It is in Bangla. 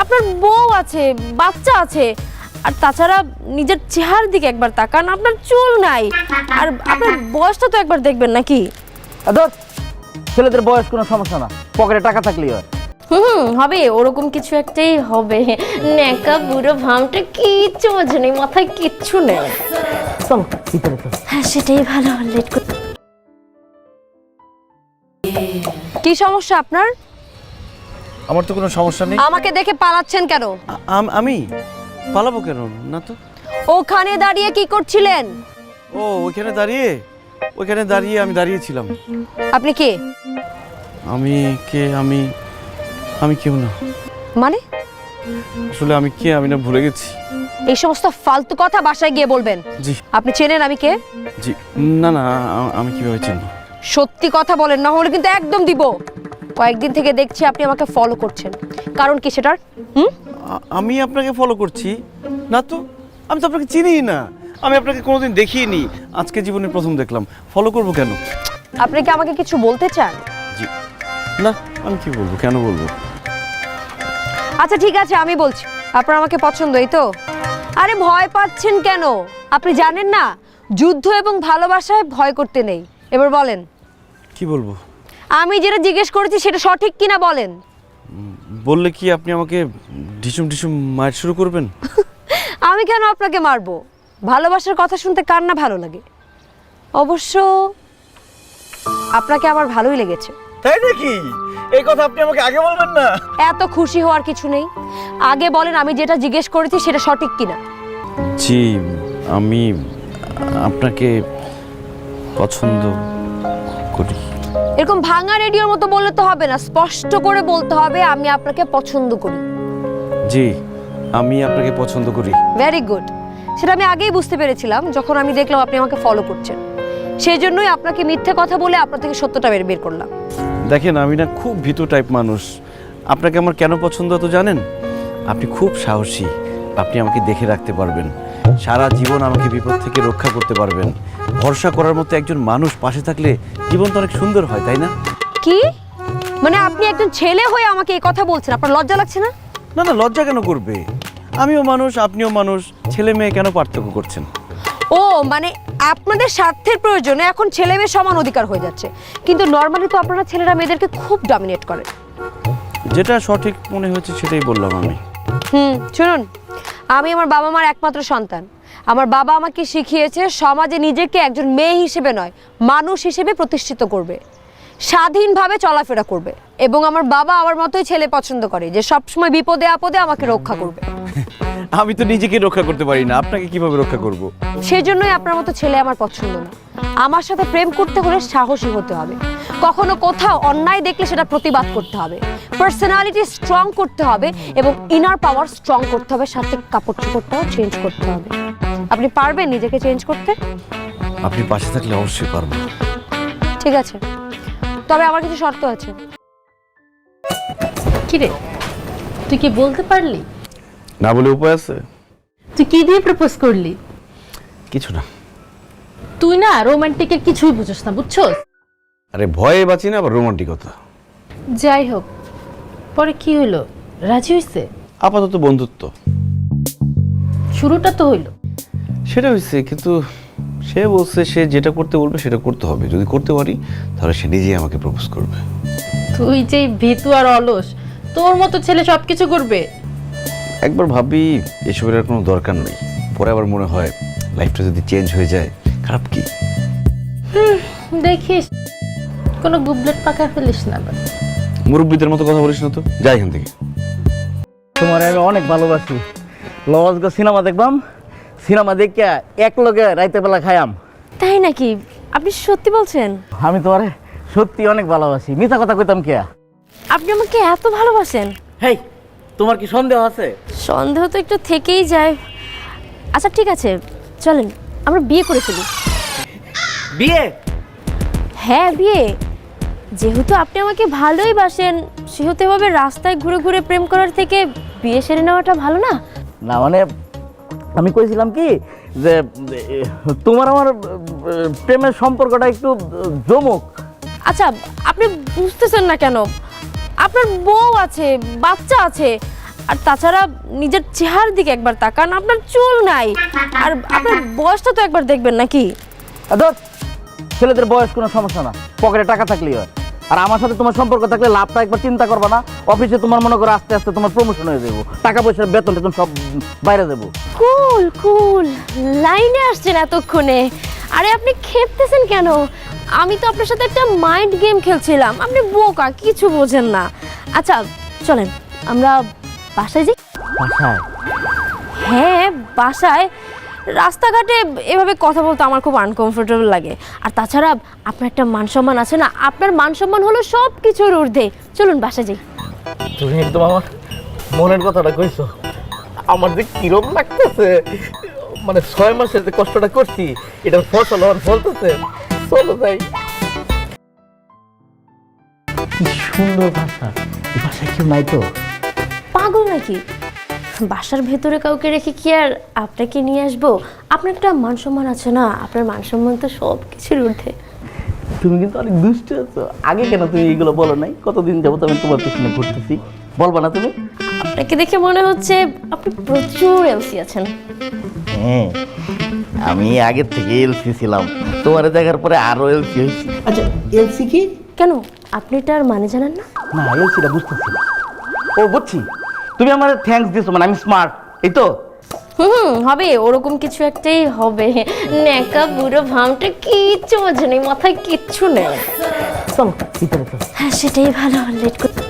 আপনার বউ আছে, বাচ্চা আছে, আর তাছাড়া নিজের চেহারার দিকে একবার তাকান, আপনার চুল নাই, আর আপনার বয়সটা তো একবার দেখবেন নাকি। ছেলেদের বয়স কোনো সমস্যা না, পকেটে টাকা থাকলেই হয়। হবে, ওরকম কিছু একটাই হবে। নেকা বুড়ো ভামটা কিচ্ছু বোঝে নেই, মাথায় কিচ্ছু নেই। চলো ভিতরে চলো। হ্যাঁ সেটাই ভালো, লেট করতে। কি সমস্যা আপনার? আমার তো কোনো সমস্যা নেই। আমাকে দেখে পালাচ্ছেন কেন? আমি পালাবো কেন না তো। ওখানে দাঁড়িয়ে কি করছিলেন? ও ওইখানে দাঁড়িয়ে আমি দাঁড়িয়েছিলাম। আপনি কে? আমি কে? আমি কেউ না। মানে আসলে আমি কে আমি না ভুলে গেছি। এই সমস্ত ফালতু কথা বাসায় গিয়ে বলবেন। জি। আপনি চেনেন আমি কে? জি না না, আমি কিভাবে চিনব? সত্যি কথা বলেন, না হলে কিন্তু একদম দিব। কয়েকদিন থেকে দেখছি আপনি আমাকে ফলো করছেন, কারণ কি সেটার? আমি আপনাকে ফলো করছি না তো, আমি তো আপনাকে চিনিই না, আমি আপনাকে কোনোদিন দেখিনি, আজকে জীবনে প্রথম দেখলাম, ফলো করব কেন? আপনি কি আমাকে কিছু বলতে চান? জি না, আমি কি বলবো, কেন বলবো? আচ্ছা ঠিক আছে, আমি বলছি, আপনার আমাকে পছন্দ, এই তো? আরে ভয় পাচ্ছেন কেন? আপনি জানেন না যুদ্ধ এবং ভালোবাসায় ভয় করতে নেই। এবার বলেন কি বলবো? আমি যেটা জিজ্ঞেস করেছি সেটা সঠিক কিনা বলেন। বললে কি আপনি আমাকে ঢিসুম ঢিসুম মার শুরু করবেন? আমি কেন আপনাকে মারবো? ভালোবাসার কথা শুনতে কার না ভালো লাগে? অবশ্য আপনাকে আমার ভালোই লেগেছে। তাই নাকি? এই কথা আপনি আমাকে আগে বলবেন না? এত খুশি হওয়ার কিছু নেই, আগে বলেন আমি যেটা জিজ্ঞেস করেছি সেটা সঠিক কিনা। জি, আমি আপনাকে পছন্দ করি। এরকম ভাঙা রেডিওর মতো বললে তো হবে না, স্পষ্ট করে বলতে হবে আমি আপনাকে পছন্দ করি। জি, আমি আপনাকে পছন্দ করি। ভেরি গুড, সেটা আমি আগেই বুঝতে পেরেছিলাম যখন আমি দেখলাম আপনি আমাকে ফলো করছেন। সেই জন্যই আপনাকে মিথ্যে কথা বলে আপনার থেকে সত্যটা বের করলাম। দেখেন, আমি না খুব ভীতু টাইপ মানুষ। আপনাকে আমার কেন পছন্দ তো জানেন? আপনি খুব সাহসী, আপনি আমাকে দেখে রাখতে পারবেন, সারা জীবন আমাকে বিপদ থেকে রক্ষা করতে পারবেন। ভরসা করার মতো একজন মানুষ পাশে থাকলে জীবন তো অনেক সুন্দর হয়, তাই না? কি মানে আপনি একজন ছেলে হয়ে আমাকে এই কথা বলছেন? আপনার লজ্জা লাগছে না? না না, লজ্জা কেন করবে? আমিও মানুষ, আপনিও মানুষ, ছেলে মেয়ে কেন পার্থক্য করছেন? ও মানে আপনাদের স্বার্থের প্রয়োজনে এখন ছেলে মেয়ে সমান অধিকার হয়ে যাচ্ছে, কিন্তু নর্মালি তো আপনারা ছেলেরা মেয়েদেরকে খুব ডমিনেট করে। যেটা সঠিক মনে হয়েছে সেটাই বললাম আমি। শুনুন, আমি আমার বাবা মার একমাত্র সন্তান। আমার বাবা আমাকে শিখিয়েছে সমাজে নিজেকে একজন মেয়ে হিসেবে নয়, মানুষ হিসেবে প্রতিষ্ঠিত করবে, স্বাধীনভাবে চলাফেরা করবে, এবং আমার বাবা আমার মতোই ছেলে পছন্দ করে যে সবসময় বিপদে আপদে আমাকে রক্ষা করবে। আমি তো নিজেকে রক্ষা করতে পারি না, আপনাকে কিভাবে রক্ষা করব? সেই জন্যই আপনার মতো ছেলে আমার পছন্দ না। আমার সাথে প্রেম করতে হলে সাহসী হতে হবে, কখনো কোথাও অন্যায় দেখলে সেটা প্রতিবাদ করতে হবে, পার্সোনালিটি স্ট্রং করতে হবে, এবং ইনার পাওয়ার স্ট্রং করতে হবে, সাথে কাপড় চোপড়টাও চেঞ্জ করতে হবে। আপনি পারবেন নিজেকে চেঞ্জ করতে? আপনি পাশে থাকলে অবশ্যই পারবো। ঠিক আছে, তবে আমার কিছু শর্ত আছে। কিরে, তুই কি বলতে পারলি? না বলে উপায় আছে? তুই কি দিয়ে প্রপোজ করলি? কিছু না। তুই না রোমান্টিকের কিছুই বুঝোস না, বুঝছস? আরে ভয়ে বাঁচি না, আবার রোমান্টিকতা। যাই হোক, পরে কি হলো? রাজি হইছে? আপাতত বন্ধুত্ব। শুরুটা তো হইলো। সেটা হয়েছে, কিন্তু সে বলছে সে যেটা করতে বলবে সেটা করতে হবে, যদি করতে পারি তাহলে সে নিজেই আমাকে প্রপোজ করবে। তুই যে ভীতু আর অলস, তোর মতো ছেলে সবকিছু করবে? একবার ভাবি এসবের আর কোনো দরকার নেই, পরে আবার মনে হয় লাইফটা যদি চেঞ্জ হয়ে যায় খারাপ কি? দেখিস কোনো গুবলেট পাকা ফেলিস না। মুরব্বীদের মতো কথা বলিস না তো, যাই এখান থেকে। তোমার আমি অনেক ভালোবাসি। লজ গো সিনেমা দেখবাম, সিনেমা দেখিয়া এক লগে রাইতে বেলা খায়াম। তাই নাকি? আপনি সত্যি বলছেন? আমি তোমার সত্যি অনেক ভালোবাসি, মিথ্যা কথা কইতাম কে? আপনি আমাকে এত ভালোবাসেন? হেই, তোমার কি সন্দেহ আছে? সন্দেহ তো একটু থেকেই যায়। আচ্ছা ঠিক আছে, চলেন আমরা বিয়ে করে ফেলি। বিয়ে? হ্যাঁ বিয়ে। যেহেতু আপনি আমাকে ভালোই বাসেন, সেহেতু এভাবে রাস্তায় ঘুরে ঘুরে প্রেম করার থেকে বিয়ে সেরে নেওয়াটা ভালো না? না মানে আমি কইছিলাম কি যে তোমার আমার প্রেমের সম্পর্কটা একটু জমুক। আচ্ছা আপনি বুঝতেছেন না কেন? আপনার বউ আছে, বাচ্চা আছে, আর তাছাড়া নিজের চেহারার দিকে একবার তাকান, আপনার চুল নাই, আর আপনার বয়সটা তো একবার দেখবেন নাকি। ধর, ছেলেদের বয়স কোনো সমস্যা না, পকেটে টাকা থাকলেই হয়। আর আমার সাথে তোমার সম্পর্ক থাকলে লাভটা একবার চিন্তা করবা না। অফিসে তোমার মনে করো আস্তে আস্তে তোমার প্রমোশন হয়ে যাবো, টাকা পয়সার বেতন টেতন সব বাইরে দেবো। কুল কুল, লাইনে আসছেন এতক্ষণে। আরে আপনি খেপতেছেন কেন? আমি তো আপনার সাথে একটা মাইন্ড গেম খেলছিলাম, আপনি বোকা, কিছু বোঝেন না। আচ্ছা চলেন আমরা বাসায় যাই। বাসায়? হ্যাঁ বাসায়। রাস্তাঘাটে এভাবে কথা বলতে আমার খুব আনকমফোর্টেবল লাগে। আর তাছাড়া আপনার একটা মান সম্মান আছে না, আপনার মান সম্মান হলো সব কিছুর ঊর্ধ্বে। চলুন বাসায় যাই। তুমি একদম আমার মনের কথাটা কইছো। আমার যে কিরম লাগতেছে, মানে 6 মাসের যে কষ্টটা করছি এটার ফসল আমার ফলতেছে। চলো যাই। কি সুন্দর ভাষা, এই ভাষায় কেউ নাই তো? পাগল নাকি? বাসার ভেতরে কাউকে রেখে কি আর আপনাকে নিয়ে আসবো? আপনার একটা মান সম্মান আছে না, আপনার মান সম্মান তো সব কিছুর ঊর্ধ্বে। তুমি কিন্তু অনেক দুষ্ট আছো। আগে কেন তুমি এইগুলো বলো নাই? কতদিন যাবত আমি তোমার পিছনে ঘুরতেছি, বলবা না তুমি? আপনাকে দেখে মনে হচ্ছে আপনি প্রচুর এলসি আছেন। হ্যাঁ, আমি আগের থেকে এলসি ছিলাম, তোমার দেখার পরে আরো এলসি হয়েছি। আচ্ছা, এলসি কি? কেন আপনি এটার মানে জানেন না? না, এলসিটা বুঝতেছি না। ও বুঝছি, তুমি আমার থ্যাঙ্কস দিছো, মানে আমি স্মার্ট, এই তো? হবে, ওরকম কিছু একটাই হবে। নেকা বুড়ো ভামটা কিচ্ছু বোঝে নেই, মাথায় কিচ্ছু নেই। চলো ভিতরে চলো। হ্যাঁ সেটাই ভালো, লেট করতে